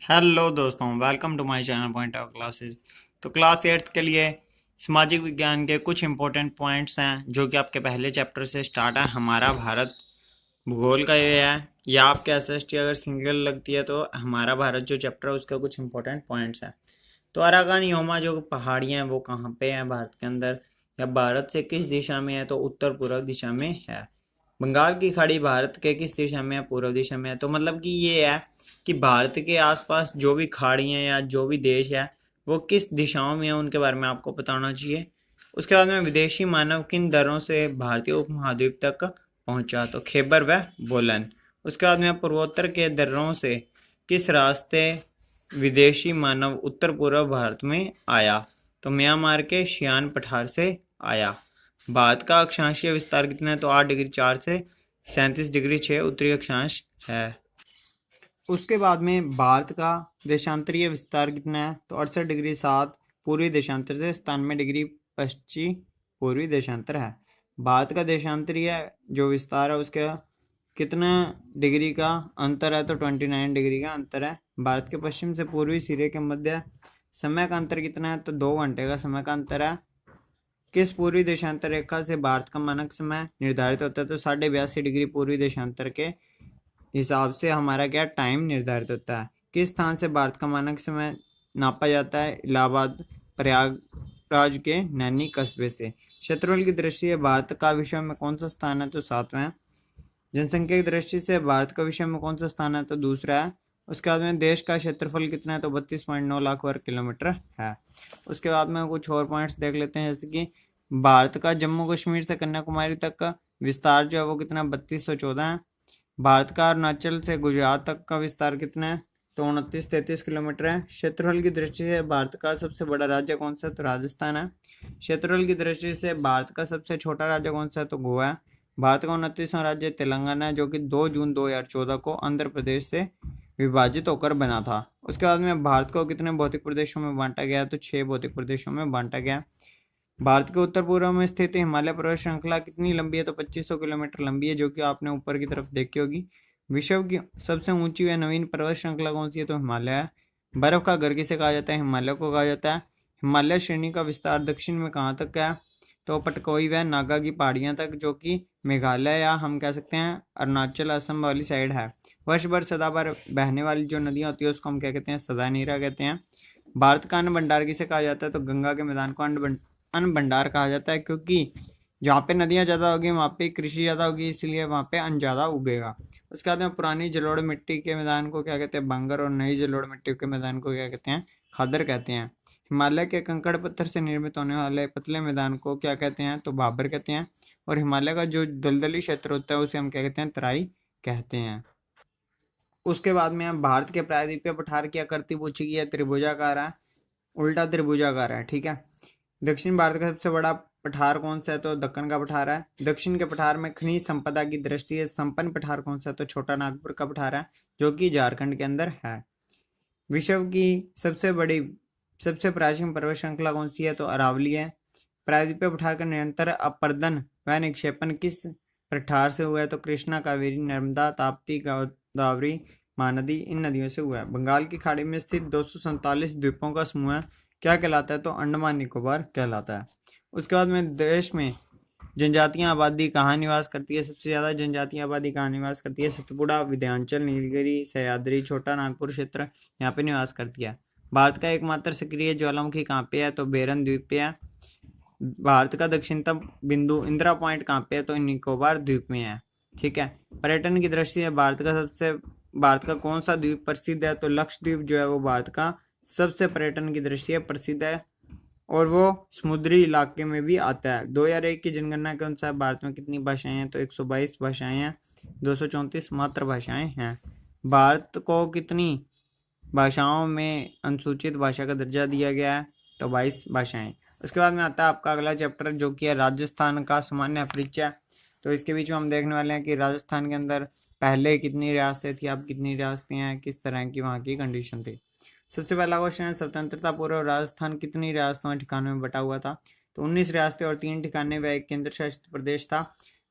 Hello दोस्तों, welcome to my channel point of classes. तो class 8th के लिए सामाजिक विज्ञान के कुछ इंपॉर्टेंट पॉइंट्स हैं जो कि आपके पहले चैप्टर से स्टार्ट है। हमारा भारत भूगोल का ये है, या आपके एसएसटी अगर सिंगल लगती है तो हमारा भारत जो चैप्टर है उसका कुछ इंपॉर्टेंट पॉइंट्स हैं। तो अराकान योमा जो पहाड़ियाँ हैं वो कहाँ पे हैं भारत के अंदर, या भारत से किस दिशा में है, तो उत्तर पूर्व दिशा में है। बंगाल की खाड़ी भारत के किस दिशा में है, पूर्व दिशा में है। तो मतलब कि ये है कि भारत के आसपास जो भी खाड़ियाँ या जो भी देश है वो किस दिशाओं में है, उनके बारे में आपको पता होना चाहिए। उसके बाद में विदेशी मानव किन दरों से भारतीय उपमहाद्वीप तक पहुंचा, तो खैबर व बोलन। उसके बाद में पूर्वोत्तर के दर्रों से किस रास्ते विदेशी मानव उत्तर पूर्व भारत में आया, तो म्यांमार के शियान पठार से आया। भारत का अक्षांशीय विस्तार कितना है, तो 8 डिग्री 4 से 37 डिग्री 6 उत्तरी अक्षांश है। उसके बाद में भारत का देशांतरीय विस्तार कितना है, तो 68 डिग्री 7 पूर्वी देशांतर से 97 डिग्री पश्चिमी पूर्वी देशांतर है। भारत का देशांतरीय जो विस्तार है उसका कितना डिग्री का अंतर है, तो 29 डिग्री का अंतर है। भारत के पश्चिम से पूर्वी सिरे के मध्य समय का अंतर कितना है, तो 2 घंटे का समय का अंतर है। किस पूर्वी देशांतर रेखा से भारत का मानक समय निर्धारित होता है, तो 82.5 डिग्री पूर्वी देशांतर के हिसाब से हमारा क्या टाइम निर्धारित होता है। किस स्थान से भारत का मानक समय नापा जाता है, इलाहाबाद प्रयागराज के नैनी कस्बे से। क्षेत्रफल की दृष्टि से भारत का विश्व में कौन सा स्थान है, तो 7वां है। जनसंख्या की दृष्टि से भारत का विश्व में कौन सा स्थान है, तो दूसरा है। उसके बाद में देश का क्षेत्रफल कितना है, तो 32.9 लाख वर्ग किलोमीटर है। उसके बाद में कुछ और पॉइंट्स देख लेते हैं, जैसे कि भारत का जम्मू कश्मीर से कन्याकुमारी तक का विस्तार जो है वो कितना 3214 है। भारत का अरुणाचल से गुजरात तक का विस्तार कितना है, तो 2933 किलोमीटर है। क्षेत्रफल की दृष्टि से भारत का सबसे बड़ा राज्य कौन सा है, तो राजस्थान है। क्षेत्रफल की दृष्टि से भारत का सबसे छोटा राज्य कौन सा है, तो गोवा है। भारत का 29वां राज्य तेलंगाना है, जो कि 2 जून 2014 को आंध्र प्रदेश से विभाजित होकर बना था। उसके बाद में भारत को कितने भौतिक प्रदेशों में बांटा गया, तो 6 भौतिक प्रदेशों में बांटा गया। भारत के उत्तर पूर्व में स्थित हिमालय पर्वत श्रृंखला कितनी लंबी है, तो 2500 किलोमीटर लंबी है, जो कि आपने ऊपर की तरफ देखी होगी। विश्व की सबसे ऊंची व नवीन पर्वत श्रृंखला कौन सी है, तो हिमालय है। बर्फ का घर किसे कहा जाता है, हिमालय को कहा जाता है। हिमालय श्रेणी का विस्तार दक्षिण में कहाँ तक है, तो पटकोई व नागा की पहाड़ियां तक, जो कि मेघालय या हम कह सकते हैं अरुणाचल असम वाली साइड है। वर्ष भर सदाबहार बहने वाली जो नदियां होती है उसको हम क्या कहते हैं, सदा नीरा कहते हैं। भारत का अन्न भंडार किसे कहा जाता है, तो गंगा के मैदान को अन्न भंडार कहा जाता है, क्योंकि जहाँ पे नदियाँ ज़्यादा होगी वहाँ पे कृषि ज़्यादा होगी, इसलिए वहाँ पे अन्न ज़्यादा उगेगा। उसके बाद में पुरानी जलोढ़ मिट्टी के मैदान को क्या कहते हैं, बंगर, और नई जलोढ़ मिट्टी के मैदान को क्या कहते हैं, खादर कहते हैं। हिमालय के कंकड़ पत्थर से निर्मित होने वाले पतले मैदान को क्या कहते हैं, तो भाबर कहते हैं। और हिमालय का जो दलदली क्षेत्र होता है उसे हम क्या कहते हैं, तराई कहते हैं। उसके बाद में हम भारत के प्रायद्वीपीय पठार की आकृति पूछी गई है, त्रिभुजाकार है, उल्टा त्रिभुजाकार है, ठीक है। दक्षिण भारत का सबसे बड़ा पठार कौन सा है, तो दक्कन का पठार है। दक्षिण के पठार में खनिज संपदा की दृष्टि से संपन्न पठार कौन सा है, तो छोटा नागपुर का पठार है, जो कि झारखंड के अंदर है। विश्व की सबसे प्राचीन पर्वत श्रृंखला कौन सी है, तो अरावली है। प्रायद्वीपीय पठार का निरंतर अपर्दन व निक्षेपण किस पठार से हुआ है, तो कृष्णा, कावेरी, नर्मदा, ताप्ती, गोदावरी, महानदी, इन नदियों से हुआ है। बंगाल की खाड़ी में स्थित 247 द्वीपों का समूह है, क्या कहलाता है, तो अंडमान निकोबार कहलाता है। उसके बाद में देश में जनजातियां आबादी कहाँ निवास करती है, सबसे ज्यादा जनजातीय आबादी कहाँ निवास करती है, सतपुड़ा, विंध्याचल, नीलगिरी, सह्याद्री, छोटा नागपुर क्षेत्र यहाँ पे निवास करती है। भारत का एकमात्र सक्रिय ज्वालामुखी कहाँ पे है, तो बेरन द्वीप पे है। भारत का दक्षिणतम बिंदु इंदिरा पॉइंट कहाँ पे है, तो निकोबार द्वीप में है, ठीक है। पर्यटन की दृष्टि से भारत का कौन सा द्वीप प्रसिद्ध है, तो लक्षद्वीप जो है वो भारत का सबसे पर्यटन की दृष्टि से प्रसिद्ध है, और वो समुद्री इलाके में भी आता है। 2001 की जनगणना के अनुसार भारत में कितनी भाषाएं हैं, तो 122 भाषाएं हैं, 234 मातृभाषाएं हैं। भारत को कितनी भाषाओं में अनुसूचित भाषा का दर्जा दिया गया है, तो 22 भाषाएं। उसके बाद में आता है आपका अगला चैप्टर, जो कि है राजस्थान का सामान्य परिचय। तो इसके बीच में हम देखने वाले हैं कि राजस्थान के अंदर पहले कितनी रियासतें थी, अब कितनी रियासतें हैं, किस तरह की वहाँ की कंडीशन थी। सबसे पहला क्वेश्चन है, स्वतंत्रता पूर्व राजस्थान कितनी रियासतों और ठिकानों में बटा हुआ था, तो 19 रियासतें और 3 ठिकाने व एक केंद्र शासित प्रदेश था।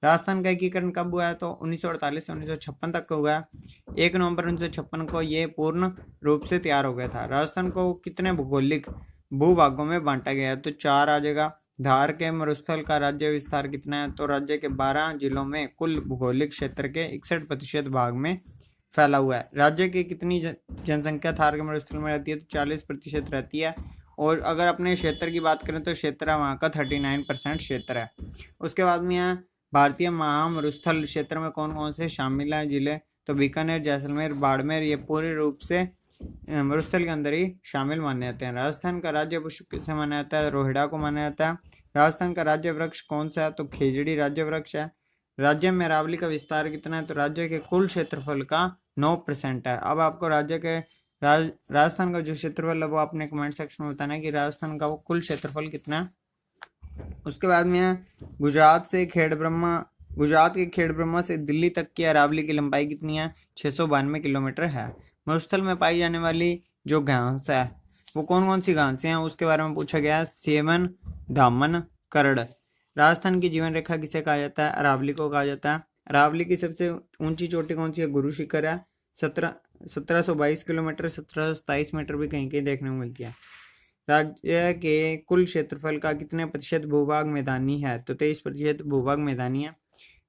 राजस्थान का एकीकरण कब हुआ है? तो 1948 से 1956 तक हुआ है। 1 नवंबर 1956 को ये पूर्ण रूप से तैयार हो गया था। राजस्थान को कितने भौगोलिक भूभागों में बांटा गया है? तो 4 आ जाएगा। धार के मरुस्थल का राज्य विस्तार कितना है? तो राज्य के 12 जिलों में कुल भौगोलिक क्षेत्र के 61% भाग में फैला हुआ है। राज्य की कितनी जनसंख्या थार के मरुस्थल में रहती है? तो 40% रहती है। और अगर अपने क्षेत्र की बात करें तो क्षेत्र वहाँ का 39% क्षेत्र है। उसके बाद में यहाँ भारतीय महामरुस्थल क्षेत्र में कौन कौन से शामिल हैं जिले? तो बीकानेर, जैसलमेर, बाड़मेर, ये पूरे रूप से मरुस्थल के अंदर ही शामिल माने जाते हैं। राजस्थान का राज्य पुष्प किसे माना जाता है? रोहिड़ा को माना जाता है। राजस्थान का राज्य वृक्ष कौन सा है? तो खेजड़ी राज्य वृक्ष है। राज्य में अरावली का विस्तार कितना है? तो राज्य के कुल क्षेत्रफल का 9% है। अब आपको राज्य के राजस्थान का जो क्षेत्रफल है वो आपने कमेंट सेक्शन में बताना है कि राजस्थान का वो कुल क्षेत्रफल कितना है। उसके बाद में गुजरात के खेड़ ब्रह्मा से दिल्ली तक की अरावली की लंबाई कितनी है? 692 किलोमीटर है। मरुस्थल में पाई जाने वाली जो घास है वो कौन कौन सी घासें हैं उसके बारे में पूछा गया है। सेवन, दामन, करड़। राजस्थान की जीवन रेखा किसे कहा जाता है? अरावली को कहा जाता है। अरावली की सबसे ऊंची चोटी कौन सी है? गुरु शिखर है। 1722 किलोमीटर, 1727 मीटर भी कहीं कहीं देखने को मिलती है। राज्य के कुल क्षेत्रफल का कितने प्रतिशत भूभाग मैदानी है? तो 23% भूभाग मैदानी है।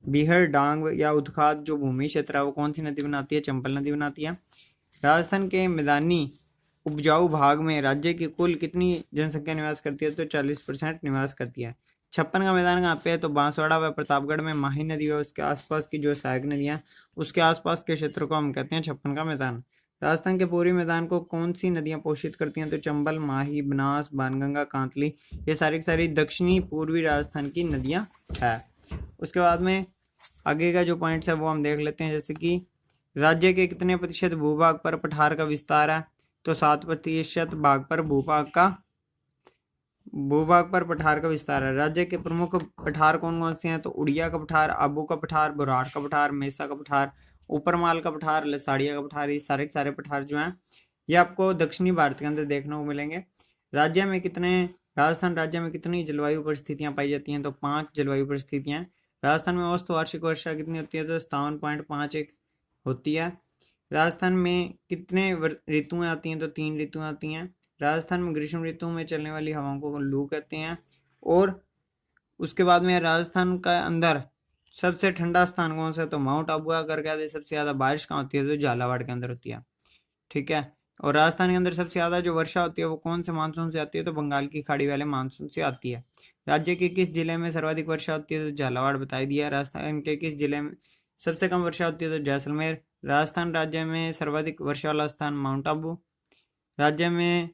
बिहर, डांग या उत्खाद जो भूमि क्षेत्र है वो कौन सी नदी बनाती है? चंबल नदी बनाती है। राजस्थान के मैदानी उपजाऊ भाग में राज्य की कुल कितनी जनसंख्या निवास करती है? तो 40% निवास करती है। 56 का मैदान कहाँ पे है? तो बांसवाड़ा व प्रतापगढ़ में। माही नदी और उसके आसपास की जो सहायक नदियाँ उसके आसपास के क्षेत्र को हम कहते हैं 56 का मैदान। राजस्थान के पूर्वी मैदान को कौन सी नदियाँ पोषित करती हैं? तो चंबल, माही, बनास, बाणगंगा, कांतली, ये सारी की सारी दक्षिणी पूर्वी राजस्थान की नदियाँ है। उसके बाद में आगे का जो पॉइंट्स है वो हम देख लेते हैं, जैसे कि राज्य के कितने प्रतिशत भूभाग पर पठार का विस्तार है? तो 7% भाग पर भूभाग पर पठार का विस्तार है। राज्य के प्रमुख पठार कौन कौन से हैं? तो उड़िया का पठार, आबू का पठार, बुराड़ का पठार, मेसा का पठार, ऊपरमाल का पठार, लसाड़िया का पठार, ये सारे के सारे पठार जो हैं ये आपको दक्षिणी भारत के अंदर देखने को मिलेंगे। राजस्थान राज्य में कितनी जलवायु परिस्थितियां पाई जाती हैं? तो 5 जलवायु परिस्थितियां। राजस्थान में औसत वार्षिक वर्षा कितनी होती है? तो 57.51 होती है। राजस्थान में कितने ऋतुएं आती हैं? तो 3 ऋतुएं आती हैं। राजस्थान में ग्रीष्म ऋतु में चलने वाली हवाओं को लू कहते हैं। और उसके बाद में राजस्थान का अंदर सबसे ठंडा स्थान कौन सा है? तो माउंट आबू अगर कहते हैं। सबसे ज़्यादा बारिश कहाँ होती है? तो झालावाड़ के अंदर होती है। ठीक है। और राजस्थान के अंदर सबसे ज़्यादा जो वर्षा होती है वो कौन से मानसून से आती है? तो बंगाल की खाड़ी वाले मानसून से आती है। राज्य के किस जिले में सर्वाधिक वर्षा होती है? तो झालावाड़ बताई दिया। राजस्थान के किस जिले में सबसे कम वर्षा होती है? तो जैसलमेर। राजस्थान राज्य में सर्वाधिक वर्षा वाला स्थान माउंट आबू। राज्य में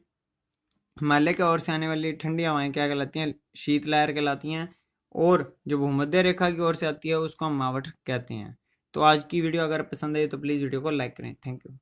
हिमालय की ओर से आने वाली ठंडी हवाएं क्या कहलाती हैं? शीतलहर कहलाती हैं। और जो भूमध्य रेखा की ओर से आती है उसको हम मावठ कहते हैं। तो आज की वीडियो अगर पसंद आई तो प्लीज़ वीडियो को लाइक करें। Thank you.